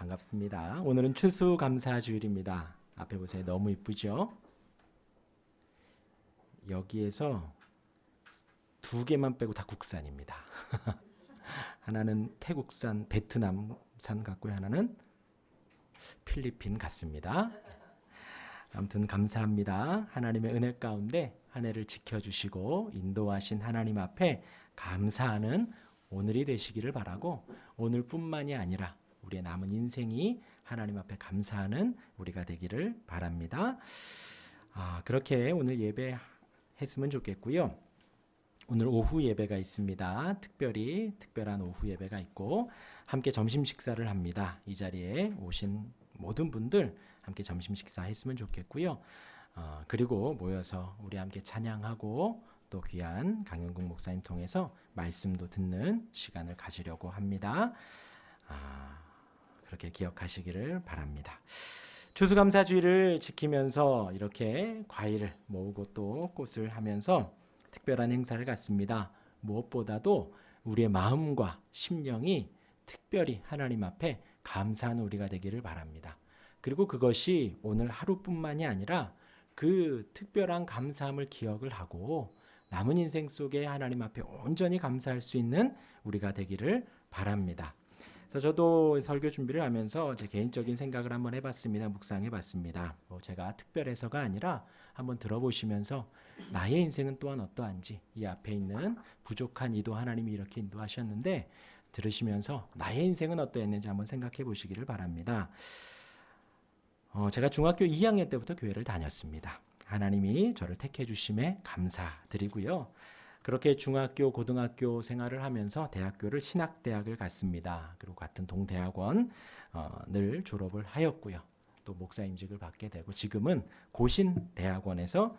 반갑습니다. 오늘은 추수감사주일입니다. 앞에 보세요. 너무 이쁘죠? 여기에서 두 개만 빼고 다 국산입니다. 하나는 태국산, 베트남산 같고요. 하나는 필리핀 같습니다. 아무튼 감사합니다. 하나님의 은혜 가운데 한 해를 지켜주시고 인도하신 하나님 앞에 감사하는 오늘이 되시기를 바라고, 오늘뿐만이 아니라 우리의 남은 인생이 하나님 앞에 감사하는 우리가 되기를 바랍니다. 그렇게 오늘 예배 했으면 좋겠고요. 오늘 오후 예배가 있습니다. 특별한 오후 예배가 있고 함께 점심 식사를 합니다. 이 자리에 오신 모든 분들 함께 점심 식사 했으면 좋겠고요. 그리고 모여서 우리 함께 찬양하고 또 귀한 강영국 목사님 통해서 말씀도 듣는 시간을 가지려고 합니다. 그렇게 기억하시기를 바랍니다. 추수감사주의를 지키면서 이렇게 과일을 모으고 또 꽃을 하면서 특별한 행사를 갖습니다. 무엇보다도 우리의 마음과 심령이 특별히 하나님 앞에 감사하는 우리가 되기를 바랍니다. 그리고 그것이 오늘 하루뿐만이 아니라 그 특별한 감사함을 기억을 하고 남은 인생 속에 하나님 앞에 온전히 감사할 수 있는 우리가 되기를 바랍니다. 그래서 저도 설교 준비를 하면서 제 개인적인 생각을 한번 해봤습니다. 묵상해봤습니다. 제가 특별해서가 아니라 한번 들어보시면서 나의 인생은 또한 어떠한지, 이 앞에 있는 부족한 이도 하나님이 이렇게 인도하셨는데 들으시면서 나의 인생은 어떠했는지 한번 생각해 보시기를 바랍니다. 제가 중학교 2학년 때부터 교회를 다녔습니다. 하나님이 저를 택해 주심에 감사드리고요. 그렇게 중학교, 고등학교 생활을 하면서 대학교를 신학대학을 갔습니다. 그리고 같은 동대학원을 졸업을 하였고요. 또 목사임직을 받게 되고 지금은 고신대학원에서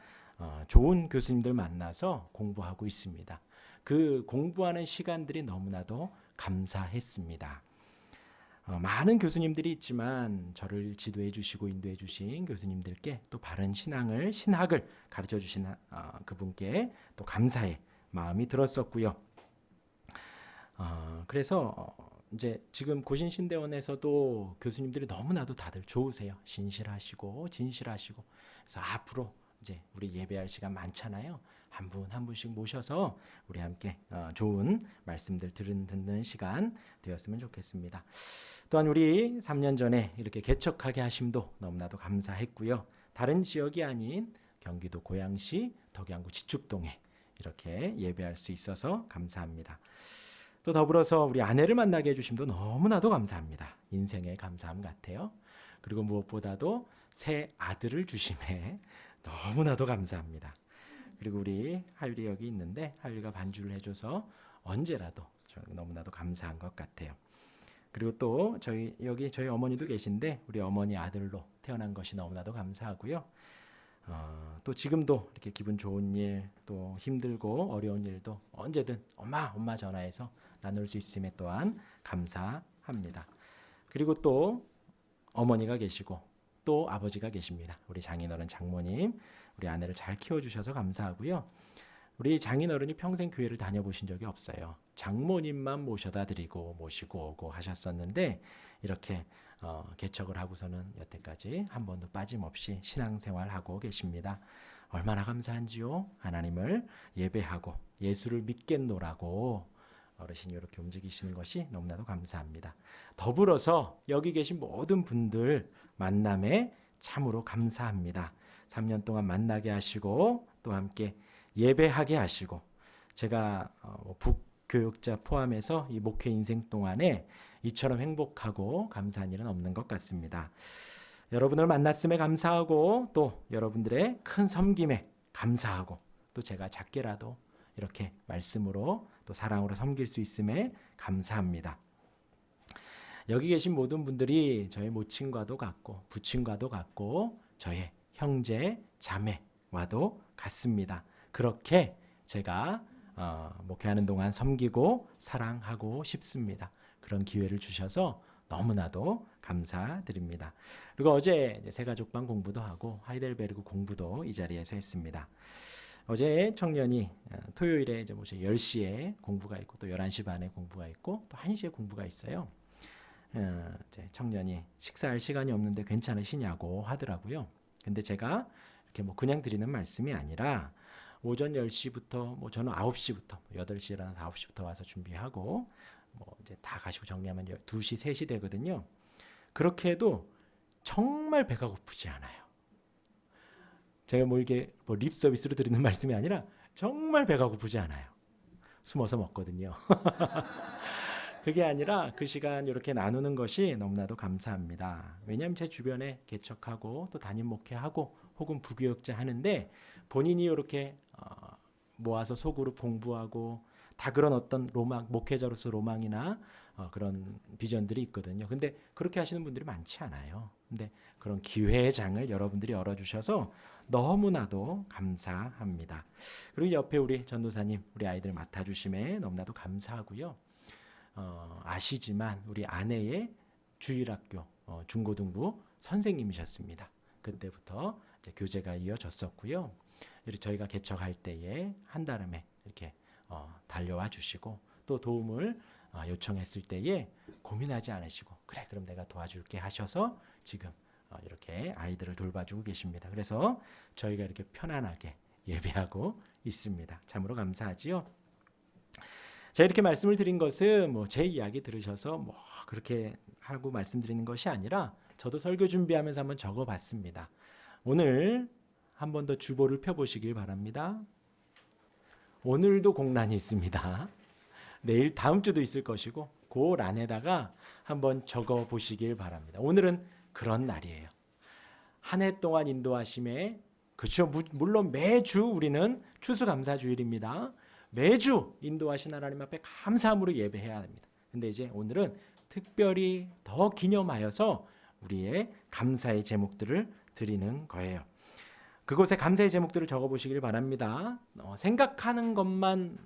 좋은 교수님들 만나서 공부하고 있습니다. 그 공부하는 시간들이 너무나도 감사했습니다. 많은 교수님들이 있지만 저를 지도해 주시고 인도해 주신 교수님들께 또 바른 신학을 가르쳐 주신 그분께 또 감사의 마음이 들었었고요. 그래서 이제 지금 고신신대원에서도 교수님들이 너무나도 다들 좋으세요. 신실하시고 진실하시고. 그래서 앞으로 이제 우리 예배할 시간 많잖아요. 한 분 한 분씩 모셔서 우리 함께 좋은 말씀들 듣는 시간 되었으면 좋겠습니다. 또한 우리 3년 전에 이렇게 개척하게 하심도 너무나도 감사했고요. 다른 지역이 아닌 경기도 고양시 덕양구 지축동에 이렇게 예배할 수 있어서 감사합니다. 또 더불어서 우리 아내를 만나게 해주심도 너무나도 감사합니다. 인생의 감사함 같아요. 그리고 무엇보다도 새 아들을 주심에 너무나도 감사합니다. 그리고 우리 하율이 여기 있는데 하율이가 반주를 해줘서 언제라도 너무나도 감사한 것 같아요. 그리고 또 저희 어머니도 계신데 우리 어머니 아들로 태어난 것이 너무나도 감사하고요. 또 지금도 이렇게 기분 좋은 일, 또 힘들고 어려운 일도 언제든 엄마 전화해서 나눌 수 있음에 또한 감사합니다. 그리고 또 어머니가 계시고 또 아버지가 계십니다. 우리 장인어른 장모님, 우리 아내를 잘 키워주셔서 감사하고요. 우리 장인어른이 평생 교회를 다녀보신 적이 없어요. 장모님만 모셔다 드리고 모시고 오고 하셨었는데 이렇게 개척을 하고서는 여태까지 한 번도 빠짐없이 신앙생활하고 계십니다. 얼마나 감사한지요. 하나님을 예배하고 예수를 믿겠노라고 어르신이 이렇게 움직이시는 것이 너무나도 감사합니다. 더불어서 여기 계신 모든 분들 만남에 참으로 감사합니다. 3년 동안 만나게 하시고 또 함께 예배하게 하시고, 제가 북교육자 포함해서 이 목회 인생 동안에 이처럼 행복하고 감사한 일은 없는 것 같습니다. 여러분을 만났음에 감사하고 또 여러분들의 큰 섬김에 감사하고 또 제가 작게라도 이렇게 말씀으로 또 사랑으로 섬길 수 있음에 감사합니다. 여기 계신 모든 분들이 저의 모친과도 같고 부친과도 같고 저의 형제 자매와도 같습니다. 그렇게 제가 목회하는 동안 섬기고 사랑하고 싶습니다. 그런 기회를 주셔서 너무나도 감사드립니다. 그리고 어제 새가족방 공부도 하고 하이델베르그 공부도 이 자리에서 했습니다. 어제 청년이 토요일에 이제 10시에 공부가 있고 또 11시 반에 공부가 있고 또 1시에 공부가 있어요. 이제 청년이 식사할 시간이 없는데 괜찮으시냐고 하더라고요. 근데 제가 이렇게 뭐 그냥 드리는 말씀이 아니라 오전 10시부터 뭐 저는 9시부터 8시에 일어나서 9시부터 와서 준비하고 뭐 이제 다 가시고 정리하면 2시, 3시 되거든요. 그렇게 해도 정말 배가 고프지 않아요. 제가 뭐 이게 뭐 립 서비스로 드리는 말씀이 아니라 정말 배가 고프지 않아요. 숨어서 먹거든요. 그게 아니라 그 시간 이렇게 나누는 것이 너무나도 감사합니다. 왜냐하면 제 주변에 개척하고 또 담임 목회하고 혹은 부교육자 하는데 본인이 이렇게 모아서 소그룹 공부하고 다 그런 어떤 로망, 목회자로서 로망이나 그런 비전들이 있거든요. 근데 그렇게 하시는 분들이 많지 않아요. 근데 그런 기회의 장을 여러분들이 열어주셔서 너무나도 감사합니다. 그리고 옆에 우리 전도사님, 우리 아이들 맡아주심에 너무나도 감사하고요. 아시지만 우리 아내의 주일학교 중고등부 선생님이셨습니다. 그때부터 이제 교제가 이어졌었고요. 저희가 개척할 때에 한달음에 이렇게 달려와 주시고 또 도움을 요청했을 때에 고민하지 않으시고 그래 그럼 내가 도와줄게 하셔서 지금 이렇게 아이들을 돌봐주고 계십니다. 그래서 저희가 이렇게 편안하게 예배하고 있습니다. 참으로 감사하지요. 제가 이렇게 말씀을 드린 것은 뭐 제 이야기 들으셔서 뭐 그렇게 하고 말씀드리는 것이 아니라 저도 설교 준비하면서 한번 적어봤습니다. 오늘 한 번 더 주보를 펴보시길 바랍니다. 오늘도 공란이 있습니다. 내일 다음 주도 있을 것이고 그 란에다가 한번 적어 보시길 바랍니다. 오늘은 그런 날이에요. 한 해 동안 인도하심에 그렇죠. 물론 매주 우리는 추수감사주일입니다. 매주 인도하신 하나님 앞에 감사함으로 예배해야 합니다. 근데 이제 오늘은 특별히 더 기념하여서 우리의 감사의 제목들을 드리는 거예요. 그곳에 감사의 제목들을 적어보시길 바랍니다. 생각하는 것만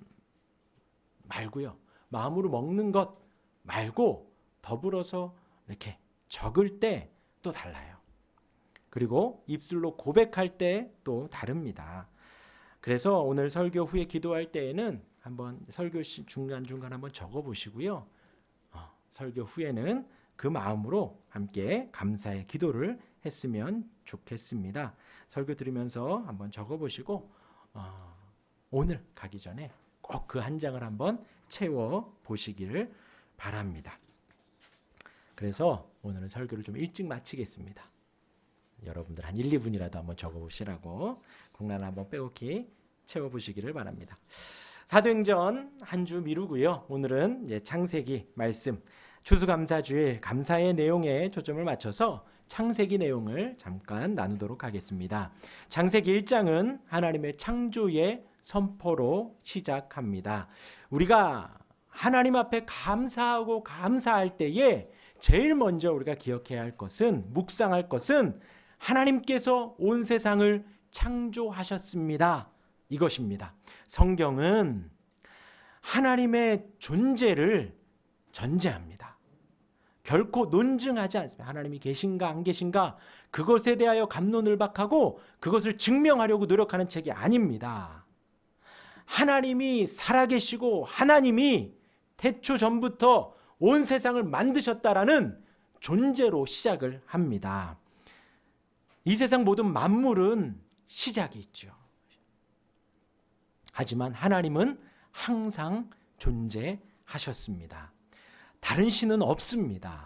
말고요. 마음으로 먹는 것 말고 더불어서 이렇게 적을 때 또 달라요. 그리고 입술로 고백할 때 또 다릅니다. 그래서 오늘 설교 후에 기도할 때에는 한번 설교 중간중간 한번 적어보시고요. 설교 후에는 그 마음으로 함께 감사의 기도를 했으면 좋겠습니다. 설교 들으면서 한번 적어보시고 오늘 가기 전에 꼭 그 한 장을 한번 채워보시기를 바랍니다. 그래서 오늘은 설교를 좀 일찍 마치겠습니다. 여러분들 한 1, 2분이라도 한번 적어보시라고 공란 한번 빼곡히 채워보시기를 바랍니다. 사도행전 한 주 미루고요. 오늘은 이제 창세기 말씀 추수감사주일 감사의 내용에 초점을 맞춰서 창세기 내용을 잠깐 나누도록 하겠습니다. 창세기 1장은 하나님의 창조의 선포로 시작합니다. 우리가 하나님 앞에 감사하고 감사할 때에 제일 먼저 우리가 기억해야 할 것은 묵상할 것은 하나님께서 온 세상을 창조하셨습니다. 이것입니다. 성경은 하나님의 존재를 전제합니다. 결코 논증하지 않습니다. 하나님이 계신가 안 계신가 그것에 대하여 갑론을박하고 그것을 증명하려고 노력하는 책이 아닙니다. 하나님이 살아계시고 하나님이 태초 전부터 온 세상을 만드셨다라는 존재로 시작을 합니다. 이 세상 모든 만물은 시작이 있죠. 하지만 하나님은 항상 존재하셨습니다. 다른 신은 없습니다.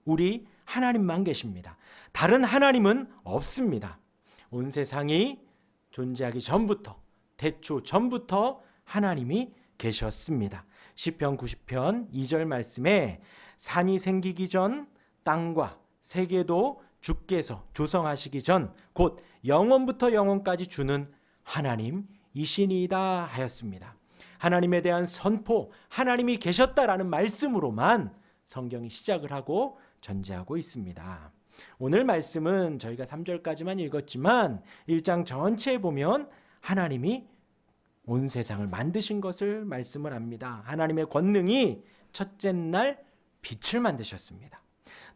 우리 하나님만 계십니다. 다른 하나님은 없습니다. 온 세상이 존재하기 전부터 태초 전부터 하나님이 계셨습니다. 시편 90편 2절 말씀에 산이 생기기 전 땅과 세계도 주께서 조성하시기 전 곧 영원부터 영원까지 주는 하나님이시니이다 하였습니다. 하나님에 대한 선포, 하나님이 계셨다라는 말씀으로만 성경이 시작을 하고 전제하고 있습니다. 오늘 말씀은 저희가 3절까지만 읽었지만 1장 전체에 보면 하나님이 온 세상을 만드신 것을 말씀을 합니다. 하나님의 권능이 첫째 날 빛을 만드셨습니다.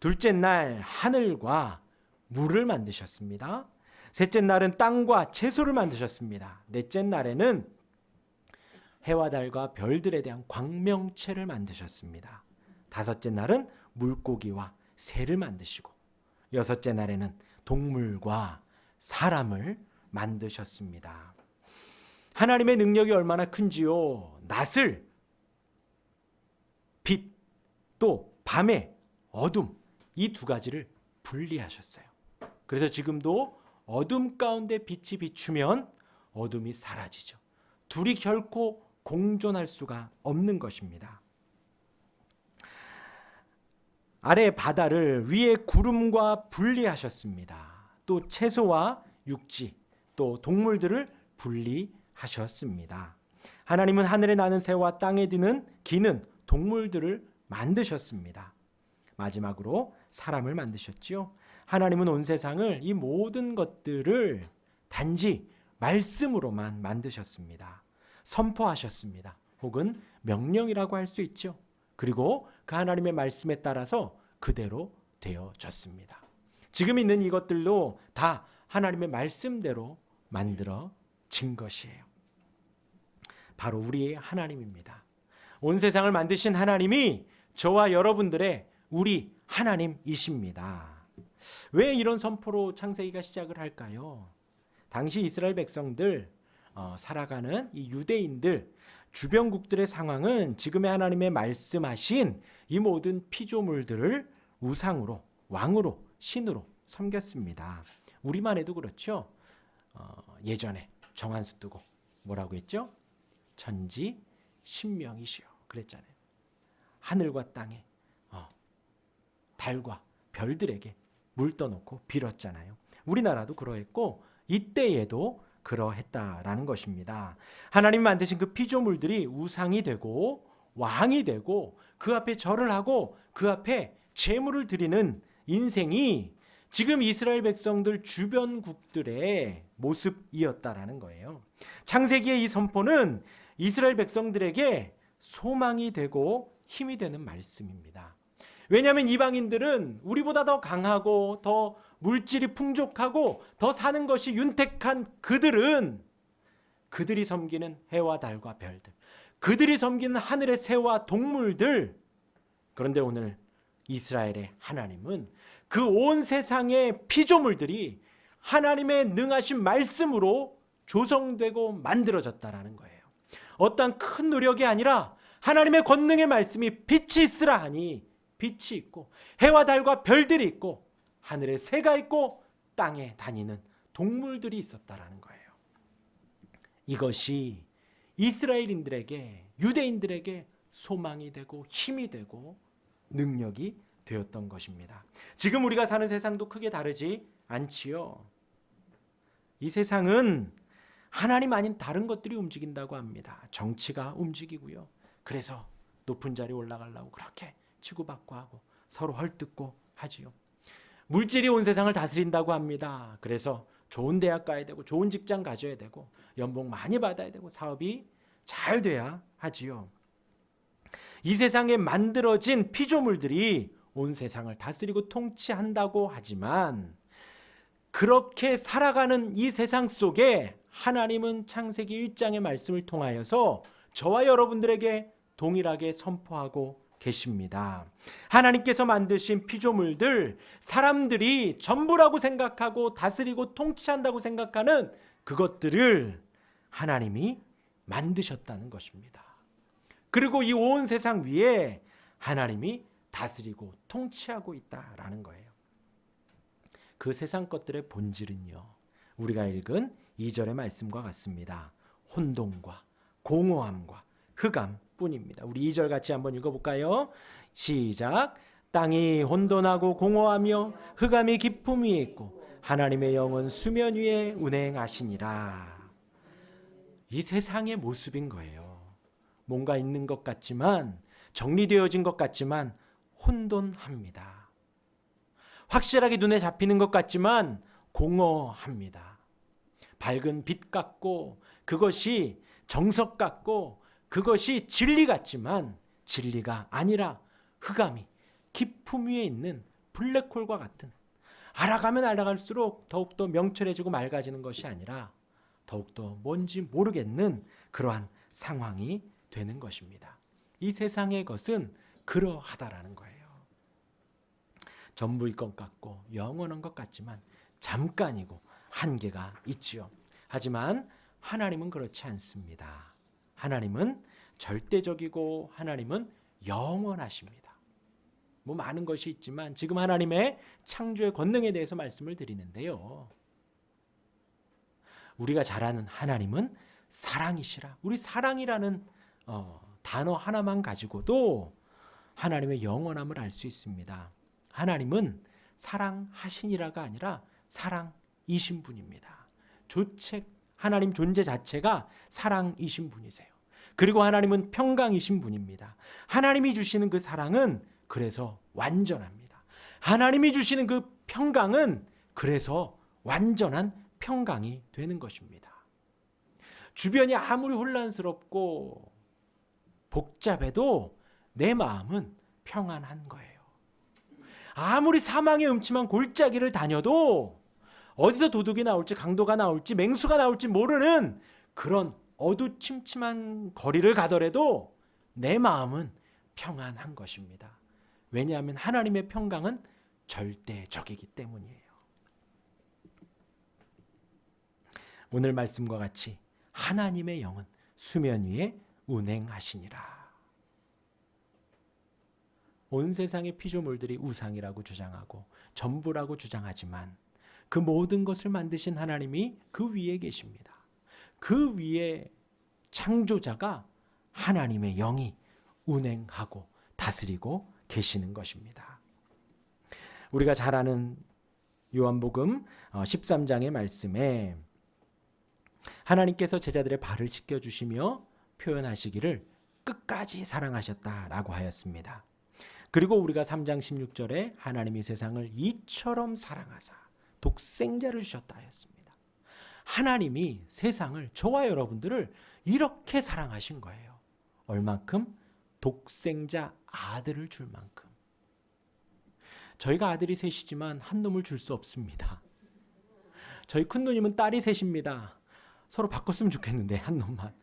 둘째 날 하늘과 물을 만드셨습니다. 셋째 날은 땅과 채소를 만드셨습니다. 넷째 날에는 해와 달과 별들에 대한 광명체를 만드셨습니다. 다섯째 날은 물고기와 새를 만드시고 여섯째 날에는 동물과 사람을 만드셨습니다. 하나님의 능력이 얼마나 큰지요. 낮을 빛, 또 밤의 어둠, 이 두 가지를 분리하셨어요. 그래서 지금도 어둠 가운데 빛이 비추면 어둠이 사라지죠. 둘이 결코 공존할 수가 없는 것입니다. 아래 바다를 위에 구름과 분리하셨습니다. 또 채소와 육지, 또 동물들을 분리하셨습니다. 하나님은 하늘에 나는 새와 땅에 기는 동물들을 만드셨습니다. 마지막으로 사람을 만드셨지요. 하나님은 온 세상을, 이 모든 것들을 단지 말씀으로만 만드셨습니다. 선포하셨습니다. 혹은 명령이라고 할 수 있죠. 그리고 그 하나님의 말씀에 따라서 그대로 되어졌습니다. 지금 있는 이것들도 다 하나님의 말씀대로 만들어진 것이에요. 바로 우리의 하나님입니다. 온 세상을 만드신 하나님이 저와 여러분들의 우리 하나님이십니다. 왜 이런 선포로 창세기가 시작을 할까요? 당시 이스라엘 백성들, 살아가는 이 유대인들, 주변국들의 상황은 지금의 하나님의 말씀하신 이 모든 피조물들을 우상으로, 왕으로, 신으로 섬겼습니다. 우리만 해도 그렇죠. 예전에 정한수 뜨고 뭐라고 했죠? 천지 신명이시여 그랬잖아요. 하늘과 땅에 달과 별들에게 물 떠놓고 빌었잖아요. 우리나라도 그러했고 이때에도 그러했다라는 것입니다. 하나님 만드신 그 피조물들이 우상이 되고 왕이 되고 그 앞에 절을 하고 그 앞에 제물을 드리는 인생이 지금 이스라엘 백성들 주변국들의 모습이었다라는 거예요. 창세기의 이 선포는 이스라엘 백성들에게 소망이 되고 힘이 되는 말씀입니다. 왜냐하면 이방인들은 우리보다 더 강하고 더 물질이 풍족하고 더 사는 것이 윤택한 그들이 섬기는 해와 달과 별들, 그들이 섬기는 하늘의 새와 동물들. 그런데 오늘 이스라엘의 하나님은 그 온 세상의 피조물들이 하나님의 능하신 말씀으로 조성되고 만들어졌다라는 거예요. 어떠한 큰 노력이 아니라 하나님의 권능의 말씀이 빛이 있으라 하니 빛이 있고 해와 달과 별들이 있고 하늘에 새가 있고 땅에 다니는 동물들이 있었다라는 거예요. 이것이 이스라엘인들에게, 유대인들에게 소망이 되고 힘이 되고 능력이 되었던 것입니다. 지금 우리가 사는 세상도 크게 다르지 않지요. 이 세상은 하나님 아닌 다른 것들이 움직인다고 합니다. 정치가 움직이고요. 그래서 높은 자리에 올라가려고 그렇게 치고받고 하고 서로 헐뜯고 하지요. 물질이 온 세상을 다스린다고 합니다. 그래서 좋은 대학 가야 되고 좋은 직장 가져야 되고 연봉 많이 받아야 되고 사업이 잘 돼야 하지요. 이 세상에 만들어진 피조물들이 온 세상을 다스리고 통치한다고 하지만 그렇게 살아가는 이 세상 속에 하나님은 창세기 1장의 말씀을 통하여서 저와 여러분들에게 동일하게 선포하고 계십니다. 하나님께서 만드신 피조물들, 사람들이 전부라고 생각하고 다스리고 통치한다고 생각하는 그것들을 하나님이 만드셨다는 것입니다. 그리고 이 온 세상 위에 하나님이 다스리고 통치하고 있다라는 거예요. 그 세상 것들의 본질은요, 우리가 읽은 2절의 말씀과 같습니다. 혼돈과 공허함과 흑암뿐입니다. 우리 2절 같이 한번 읽어볼까요? 시작. 땅이 혼돈하고 공허하며 흑암이 깊음 위에 있고 하나님의 영은 수면 위에 운행하시니라. 이 세상의 모습인 거예요. 뭔가 있는 것 같지만, 정리되어진 것 같지만 혼돈합니다. 확실하게 눈에 잡히는 것 같지만 공허합니다. 밝은 빛 같고 그것이 정석 같고 그것이 진리 같지만 진리가 아니라 흑암이 깊음 위에 있는 블랙홀과 같은, 알아가면 알아갈수록 더욱더 명철해지고 맑아지는 것이 아니라 더욱더 뭔지 모르겠는 그러한 상황이 되는 것입니다. 이 세상의 것은 그러하다라는 거예요. 전부일 것 같고 영원한 것 같지만 잠깐이고 한계가 있지요. 하지만 하나님은 그렇지 않습니다. 하나님은 절대적이고 하나님은 영원하십니다. 뭐 많은 것이 있지만 지금 하나님의 창조의 권능에 대해서 말씀을 드리는데요. 우리가 잘 아는 하나님은 사랑이시라. 우리 사랑이라는 단어 하나만 가지고도 하나님의 영원함을 알 수 있습니다. 하나님은 사랑하시니라가 아니라 사랑이신 분입니다. 하나님 존재 자체가 사랑이신 분이세요. 그리고 하나님은 평강이신 분입니다. 하나님이 주시는 그 사랑은 그래서 완전합니다. 하나님이 주시는 그 평강은 그래서 완전한 평강이 되는 것입니다. 주변이 아무리 혼란스럽고 복잡해도 내 마음은 평안한 거예요. 아무리 사망의 음침한 골짜기를 다녀도 어디서 도둑이 나올지 강도가 나올지 맹수가 나올지 모르는 그런 어두침침한 거리를 가더라도 내 마음은 평안한 것입니다. 왜냐하면 하나님의 평강은 절대적이기 때문이에요. 오늘 말씀과 같이 하나님의 영은 수면 위에 운행하시니라. 온 세상의 피조물들이 우상이라고 주장하고 전부라고 주장하지만 그 모든 것을 만드신 하나님이 그 위에 계십니다. 그 위에 창조자가 하나님의 영이 운행하고 다스리고 계시는 것입니다. 우리가 잘 아는 요한복음 13장의 말씀에 하나님께서 제자들의 발을 씻겨주시며 표현하시기를 끝까지 사랑하셨다라고 하였습니다. 그리고 우리가 3장 16절에 하나님이 세상을 이처럼 사랑하사 독생자를 주셨다 하였습니다. 하나님이 세상을, 저와 여러분들을 이렇게 사랑하신 거예요. 얼만큼? 독생자 아들을 줄 만큼. 저희가 아들이 셋이지만 한 놈을 줄 수 없습니다. 저희 큰 누님은 딸이 셋입니다. 서로 바꿨으면 좋겠는데 한 놈만.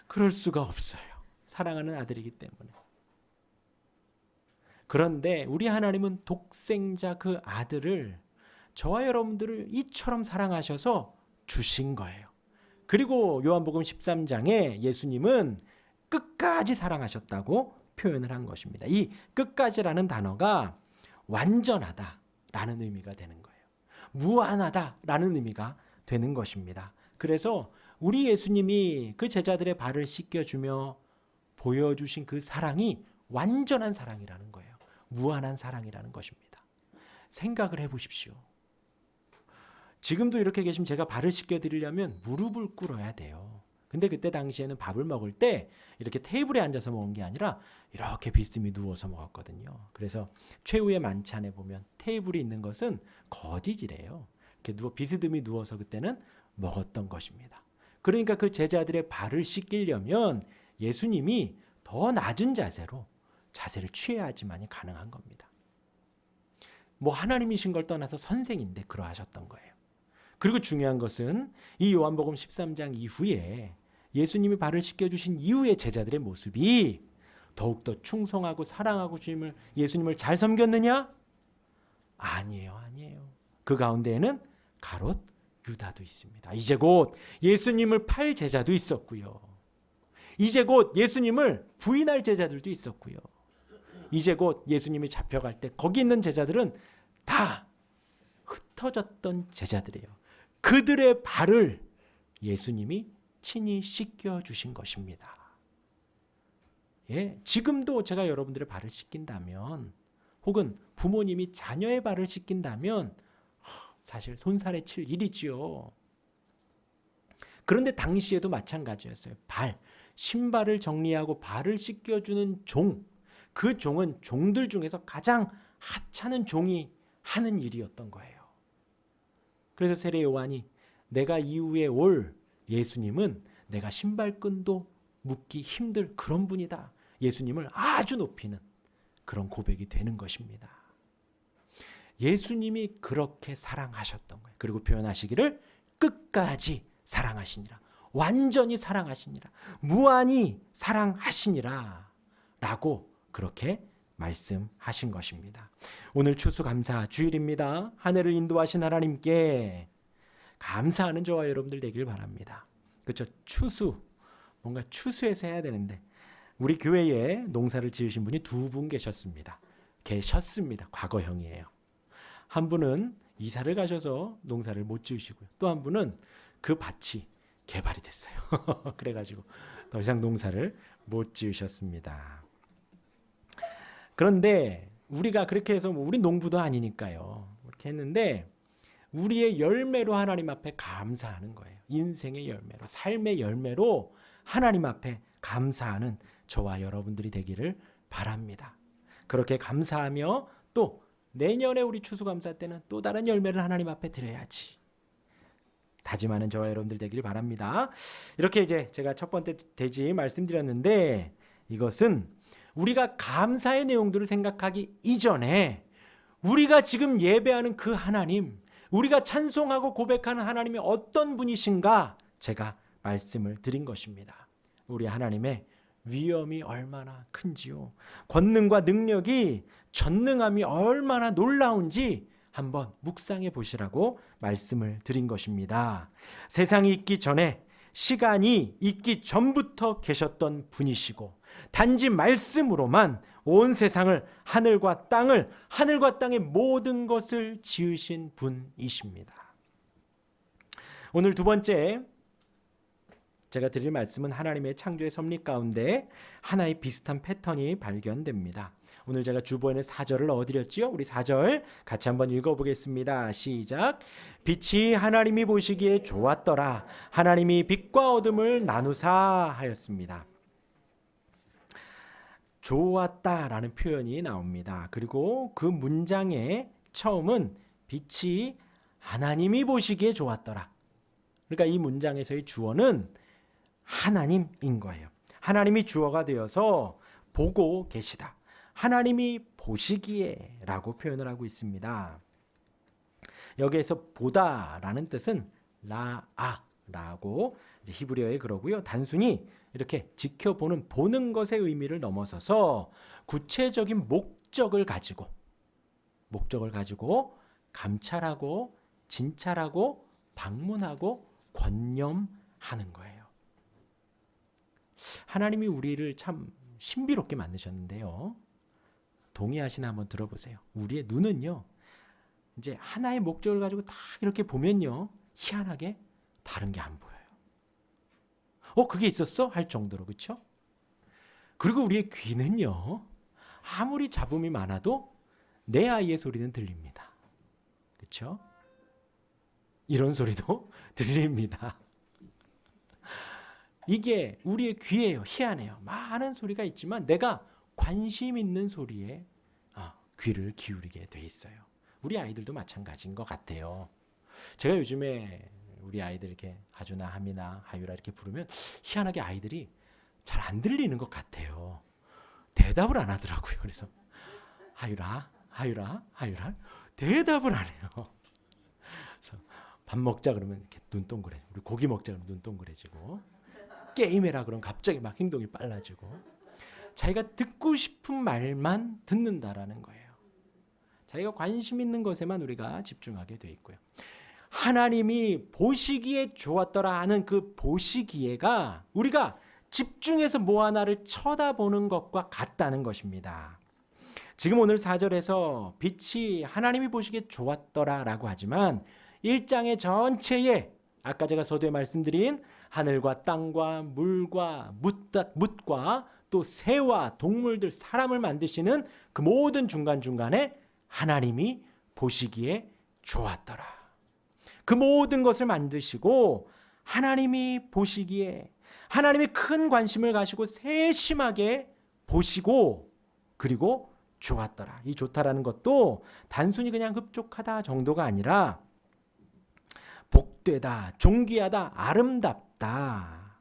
그럴 수가 없어요. 사랑하는 아들이기 때문에. 그런데 우리 하나님은 독생자 그 아들을 저와 여러분들을 이처럼 사랑하셔서 주신 거예요. 그리고 요한복음 13장에 예수님은 끝까지 사랑하셨다고 표현을 한 것입니다. 이 끝까지라는 단어가 완전하다라는 의미가 되는 거예요. 무한하다라는 의미가 되는 것입니다. 그래서 우리 예수님이 그 제자들의 발을 씻겨주며 보여주신 그 사랑이 완전한 사랑이라는 거예요. 무한한 사랑이라는 것입니다. 생각을 해보십시오. 지금도 이렇게 계시면 제가 발을 씻겨드리려면 무릎을 꿇어야 돼요. 근데 그때 당시에는 밥을 먹을 때 이렇게 테이블에 앉아서 먹은 게 아니라 이렇게 비스듬히 누워서 먹었거든요. 그래서 최후의 만찬에 보면 테이블이 있는 것은 거지지래요. 이렇게 비스듬히 누워서 그때는 먹었던 것입니다. 그러니까 그 제자들의 발을 씻기려면 예수님이 더 낮은 자세를 취해야지만이 가능한 겁니다. 뭐 하나님이신 걸 떠나서 선생인데 그러하셨던 거예요. 그리고 중요한 것은 이 요한복음 13장 이후에 예수님이 발을 씻겨주신 이후의 제자들의 모습이 더욱더 충성하고 사랑하고 예수님을 잘 섬겼느냐? 아니에요. 그 가운데에는 가롯 유다도 있습니다. 이제 곧 예수님을 팔 제자도 있었고요. 이제 곧 예수님을 부인할 제자들도 있었고요. 이제 곧 예수님이 잡혀갈 때 거기 있는 제자들은 다 흩어졌던 제자들이에요. 그들의 발을 예수님이 친히 씻겨주신 것입니다. 예, 지금도 제가 여러분들의 발을 씻긴다면 혹은 부모님이 자녀의 발을 씻긴다면 사실 손살에 칠 일이지요. 그런데 당시에도 마찬가지였어요. 신발을 정리하고 발을 씻겨주는 종, 그 종은 종들 중에서 가장 하찮은 종이 하는 일이었던 거예요. 그래서 세례 요한이 내가 이후에 올 예수님은 내가 신발끈도 묶기 힘들 그런 분이다. 예수님을 아주 높이는 그런 고백이 되는 것입니다. 예수님이 그렇게 사랑하셨던 거예요. 그리고 표현하시기를 끝까지 사랑하시니라. 완전히 사랑하시니라. 무한히 사랑하시니라. 라고 그렇게 말씀하신 것입니다. 오늘 추수감사 주일입니다. 한 해를 인도하신 하나님께 감사하는 저와 여러분들 되길 바랍니다. 그렇죠? 추수, 뭔가 추수해서 해야 되는데 우리 교회에 농사를 지으신 분이 두 분 계셨습니다. 과거형이에요. 한 분은 이사를 가셔서 농사를 못 지으시고요. 또 한 분은 그 밭이 개발이 됐어요. 그래가지고 더 이상 농사를 못 지으셨습니다. 그런데 우리가 그렇게 해서 우리 농부도 아니니까요. 그렇게 했는데 우리의 열매로 하나님 앞에 감사하는 거예요. 인생의 열매로, 삶의 열매로 하나님 앞에 감사하는 저와 여러분들이 되기를 바랍니다. 그렇게 감사하며 또 내년에 우리 추수감사 때는 또 다른 열매를 하나님 앞에 드려야지 다짐하는 저와 여러분들 되기를 바랍니다. 이렇게 이제 제가 첫 번째 대지 말씀드렸는데 이것은 우리가 감사의 내용들을 생각하기 이전에 우리가 지금 예배하는 그 하나님, 우리가 찬송하고 고백하는 하나님이 어떤 분이신가 제가 말씀을 드린 것입니다. 우리 하나님의 위엄이 얼마나 큰지요. 권능과 능력이 전능함이 얼마나 놀라운지 한번 묵상해 보시라고 말씀을 드린 것입니다. 세상이 있기 전에 시간이 있기 전부터 계셨던 분이시고 단지 말씀으로만 온 세상을 하늘과 땅의 모든 것을 지으신 분이십니다. 오늘 두 번째 제가 드릴 말씀은 하나님의 창조의 섭리 가운데 하나의 비슷한 패턴이 발견됩니다. 오늘 제가 주보에는 4절을 넣어드렸지요. 우리 4절 같이 한번 읽어보겠습니다. 시작. 빛이 하나님이 보시기에 좋았더라. 하나님이 빛과 어둠을 나누사 하였습니다. 좋았다라는 표현이 나옵니다. 그리고 그 문장의 처음은 빛이 하나님이 보시기에 좋았더라. 그러니까 이 문장에서의 주어는 하나님인 거예요. 하나님이 주어가 되어서 보고 계시다. 하나님이 보시기에 라고 표현을 하고 있습니다. 여기에서 보다라는 뜻은 라아라고 히브리어에 그러고요. 단순히 이렇게 지켜보는 보는 것의 의미를 넘어서서 구체적인 목적을 가지고 감찰하고 진찰하고 방문하고 권념하는 거예요. 하나님이 우리를 참 신비롭게 만드셨는데요. 동의하시나 한번 들어보세요. 우리의 눈은요, 이제 하나의 목적을 가지고 딱 이렇게 보면요, 희한하게 다른 게 안 보여요. 그게 있었어? 할 정도로, 그렇죠? 그리고 우리의 귀는요, 아무리 잡음이 많아도 내 아이의 소리는 들립니다. 그렇죠? 이런 소리도 들립니다. 이게 우리의 귀예요. 희한해요. 많은 소리가 있지만 내가 관심 있는 소리에 귀를 기울이게 돼 있어요. 우리 아이들도 마찬가지인 것 같아요. 제가 요즘에 우리 아이들 이렇게 하주나 하미나 하유라 이렇게 부르면 희한하게 아이들이 잘 안 들리는 것 같아요. 대답을 안 하더라고요. 그래서 하유라 대답을 안 해요. 그래서 밥 먹자 그러면 이렇게 눈동그래. 우리 고기 먹자 그러면 눈동그래지고, 게임해라 그러면 갑자기 막 행동이 빨라지고, 자기가 듣고 싶은 말만 듣는다라는 거예요. 자기가 관심 있는 것에만 우리가 집중하게 돼 있고요. 하나님이 보시기에 좋았더라 하는 그 보시기에가 우리가 집중해서 뭐 하나를 쳐다보는 것과 같다는 것입니다. 지금 오늘 4절에서 빛이 하나님이 보시기에 좋았더라라고 하지만 1장의 전체에 아까 제가 서두에 말씀드린 하늘과 땅과 물과 묻과 또 새와 동물들, 사람을 만드시는 그 모든 중간중간에 하나님이 보시기에 좋았더라. 그 모든 것을 만드시고 하나님이 보시기에 하나님이 큰 관심을 가지고 세심하게 보시고 그리고 좋았더라. 이 좋다라는 것도 단순히 그냥 흡족하다 정도가 아니라 복되다, 존귀하다, 아름답다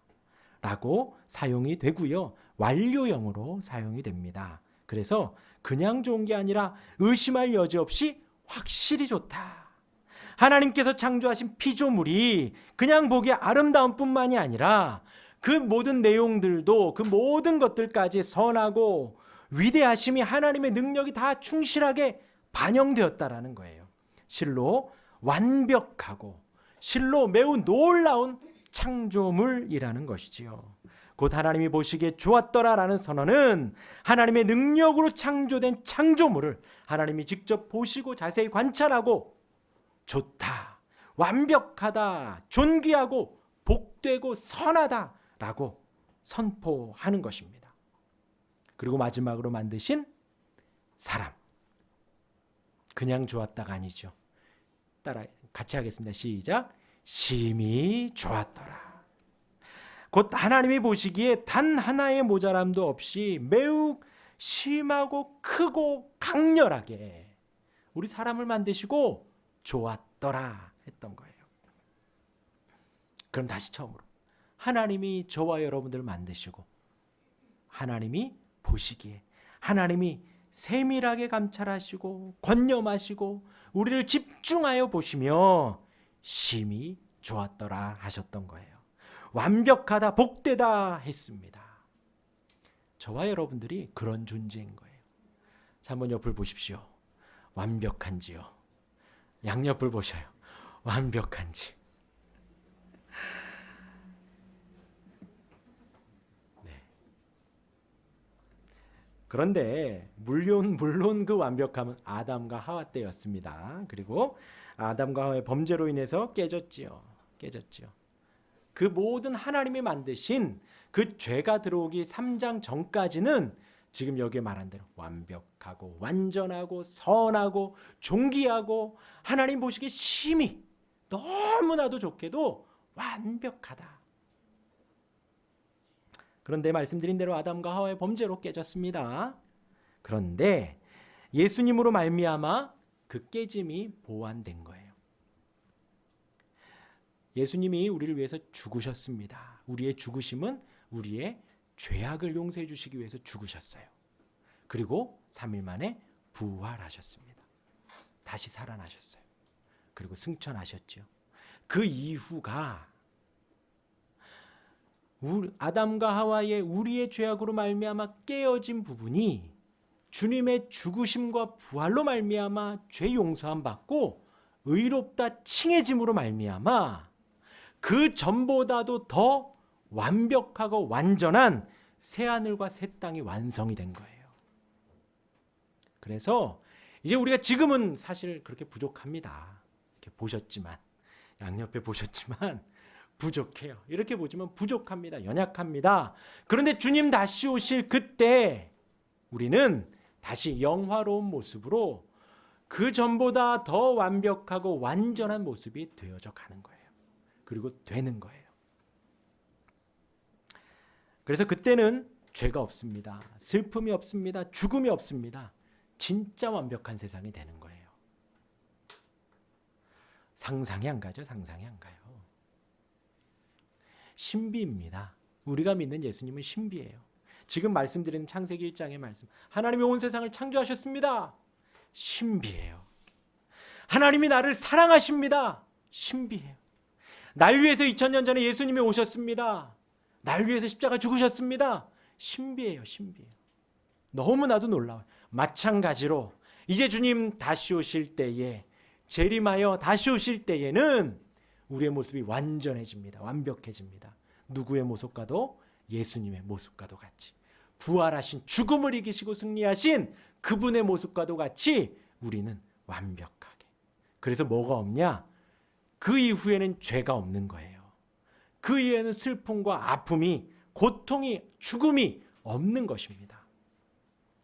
라고 사용이 되고요. 완료형으로 사용이 됩니다. 그래서 그냥 좋은 게 아니라 의심할 여지 없이 확실히 좋다. 하나님께서 창조하신 피조물이 그냥 보기에 아름다운 뿐만이 아니라 그 모든 내용들도 그 모든 것들까지 선하고 위대하심이 하나님의 능력이 다 충실하게 반영되었다라는 거예요. 실로 완벽하고 실로 매우 놀라운 창조물이라는 것이지요. 곧 하나님이 보시기에 좋았더라라는 선언은 하나님의 능력으로 창조된 창조물을 하나님이 직접 보시고 자세히 관찰하고 좋다, 완벽하다, 존귀하고 복되고 선하다라고 선포하는 것입니다. 그리고 마지막으로 만드신 사람, 그냥 좋았다가 아니죠. 따라 같이 하겠습니다. 시작. 심히 좋았더라. 곧 하나님이 보시기에 단 하나의 모자람도 없이 매우 심하고 크고 강렬하게 우리 사람을 만드시고 좋았더라 했던 거예요. 그럼 다시 처음으로 하나님이 저와 여러분들을 만드시고 하나님이 보시기에 하나님이 세밀하게 감찰하시고 권념하시고 우리를 집중하여 보시며 심히 좋았더라 하셨던 거예요. 완벽하다, 복되다 했습니다. 저와 여러분들이 그런 존재인 거예요. 자, 한번 옆을 보십시오. 완벽한지요? 양옆을 보셔요. 완벽한지. 네. 그런데 물론 그 완벽함은 아담과 하와 때였습니다. 그리고 아담과 하와의 범죄로 인해서 깨졌지요. 그 모든 하나님이 만드신 그 죄가 들어오기 3장 전까지는 지금 여기에 말한 대로 완벽하고 완전하고 선하고 존귀하고 하나님 보시기에 심히 너무나도 좋게도 완벽하다. 그런데 말씀드린 대로 아담과 하와의 범죄로 깨졌습니다. 그런데 예수님으로 말미암아 그 깨짐이 보완된 거예요. 예수님이 우리를 위해서 죽으셨습니다. 우리의 죽으심은 우리의 죄악을 용서해 주시기 위해서 죽으셨어요. 그리고 3일 만에 부활하셨습니다. 다시 살아나셨어요. 그리고 승천하셨죠. 그 이후가 아담과 하와의 우리의 죄악으로 말미암아 깨어진 부분이 주님의 죽으심과 부활로 말미암아 죄 용서함 받고 의롭다 칭해짐으로 말미암아 그 전보다도 더 완벽하고 완전한 새하늘과 새 땅이 완성이 된 거예요. 그래서 이제 우리가 지금은 사실 그렇게 부족합니다. 이렇게 보셨지만, 양옆에 보셨지만 부족해요. 이렇게 보지만 부족합니다. 연약합니다. 그런데 주님 다시 오실 그때 우리는 다시 영화로운 모습으로 그 전보다 더 완벽하고 완전한 모습이 되어져 가는 거예요. 그리고 되는 거예요. 그래서 그때는 죄가 없습니다. 슬픔이 없습니다. 죽음이 없습니다. 진짜 완벽한 세상이 되는 거예요. 상상이 안 가죠? 상상이 안 가요. 신비입니다. 우리가 믿는 예수님은 신비예요. 지금 말씀드리는 창세기 1장의 말씀, 하나님이 온 세상을 창조하셨습니다. 신비해요. 하나님이 나를 사랑하십니다. 신비해요. 날 위해서 2000년 전에 예수님이 오셨습니다. 날 위해서 십자가 죽으셨습니다. 신비해요. 신비해요. 너무나도 놀라워요. 마찬가지로 이제 주님 다시 오실 때에, 재림하여 다시 오실 때에는 우리의 모습이 완전해집니다. 완벽해집니다. 누구의 모습과도? 예수님의 모습과도 같이, 부활하신, 죽음을 이기시고 승리하신 그분의 모습과도 같이 우리는 완벽하게. 그래서 뭐가 없냐? 그 이후에는 죄가 없는 거예요. 그 이후에는 슬픔과 아픔이, 고통이, 죽음이 없는 것입니다.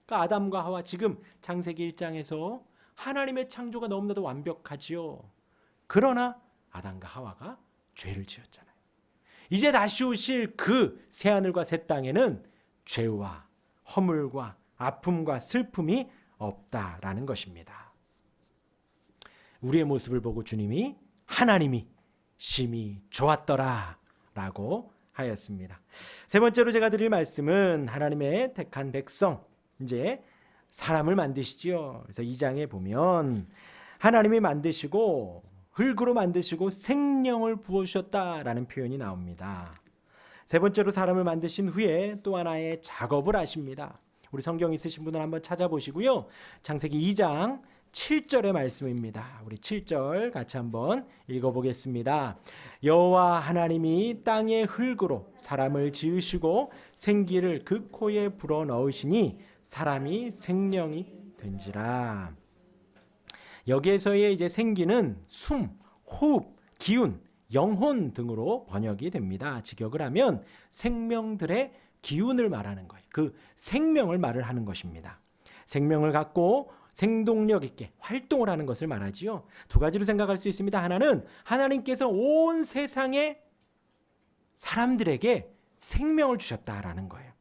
그러니까 아담과 하와, 지금 창세기 1장에서 하나님의 창조가 너무나도 완벽하지요. 그러나 아담과 하와가 죄를 지었잖아요. 이제 다시 오실 그 새하늘과 새 땅에는 죄와 허물과 아픔과 슬픔이 없다라는 것입니다. 우리의 모습을 보고 주님이, 하나님이 심히 좋았더라 라고 하였습니다. 세 번째로 제가 드릴 말씀은 하나님의 택한 백성, 이제 사람을 만드시죠. 그래서 2장에 보면 하나님이 만드시고 흙으로 만드시고 생명을 부어주셨다라는 표현이 나옵니다. 세 번째로 사람을 만드신 후에 또 하나의 작업을 하십니다. 우리 성경 있으신 분은 한번 찾아보시고요. 창세기 2장 7절의 말씀입니다. 우리 7절 같이 한번 읽어보겠습니다. 여호와 하나님이 땅의 흙으로 사람을 지으시고 생기를 그 코에 불어넣으시니 사람이 생명이 된지라. 여기에서의 이제 생기는 숨, 호흡, 기운, 영혼 등으로 번역이 됩니다. 직역을 하면 생명들의 기운을 말하는 거예요. 그 생명을 말을 하는 것입니다. 생명을 갖고 생동력 있게 활동을 하는 것을 말하지요. 두 가지로 생각할 수 있습니다. 하나는 하나님께서 온 세상의 사람들에게 생명을 주셨다라는 거예요.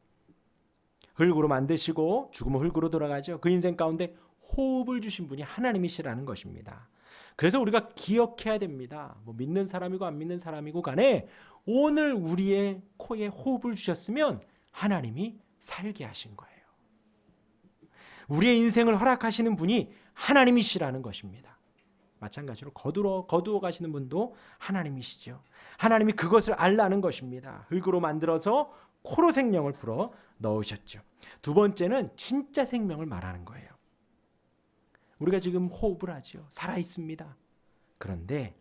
흙으로 만드시고 죽으면 흙으로 돌아가죠. 그 인생 가운데 호흡을 주신 분이 하나님이시라는 것입니다. 그래서 우리가 기억해야 됩니다. 뭐 믿는 사람이고 안 믿는 사람이고 간에 오늘 우리의 코에 호흡을 주셨으면 하나님이 살게 하신 거예요. 우리의 인생을 허락하시는 분이 하나님이시라는 것입니다. 마찬가지로 거두어 가시는 분도 하나님이시죠. 하나님이 그것을 알라는 것입니다. 흙으로 만들어서 코로 생명을 불어 넣으셨죠. 두 번째는 진짜 생명을 말하는 거예요. 우리가 지금 호흡을 하죠. 살아 있습니다. 그런데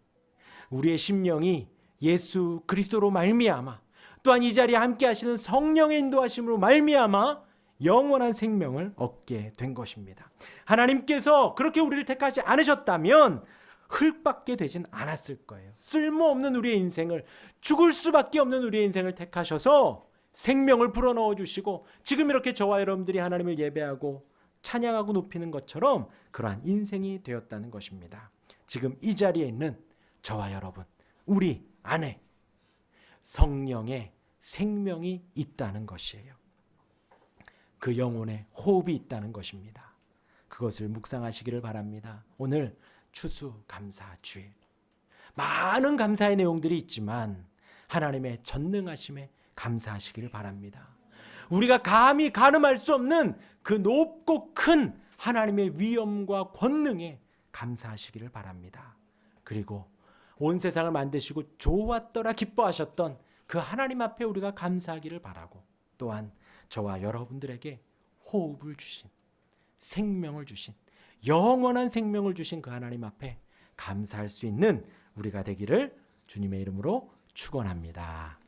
우리의 심령이 예수 그리스도로 말미암아 또한 이 자리에 함께 하시는 성령의 인도하심으로 말미암아 영원한 생명을 얻게 된 것입니다. 하나님께서 그렇게 우리를 택하지 않으셨다면 흙밖에 되진 않았을 거예요. 쓸모없는 우리의 인생을, 죽을 수밖에 없는 우리의 인생을 택하셔서 생명을 불어넣어 주시고 지금 이렇게 저와 여러분들이 하나님을 예배하고 찬양하고 높이는 것처럼 그러한 인생이 되었다는 것입니다. 지금 이 자리에 있는 저와 여러분, 우리 안에 성령의 생명이 있다는 것이에요. 그 영혼에 호흡이 있다는 것입니다. 그것을 묵상하시기를 바랍니다. 오늘 추수감사주일, 많은 감사의 내용들이 있지만 하나님의 전능하심에 감사하시기를 바랍니다. 우리가 감히 가늠할 수 없는 그 높고 큰 하나님의 위엄과 권능에 감사하시기를 바랍니다. 그리고 온 세상을 만드시고 좋았더라 기뻐하셨던 그 하나님 앞에 우리가 감사하기를 바라고, 또한 저와 여러분들에게 호흡을 주신, 생명을 주신, 영원한 생명을 주신 그 하나님 앞에 감사할 수 있는 우리가 되기를 주님의 이름으로 축원합니다.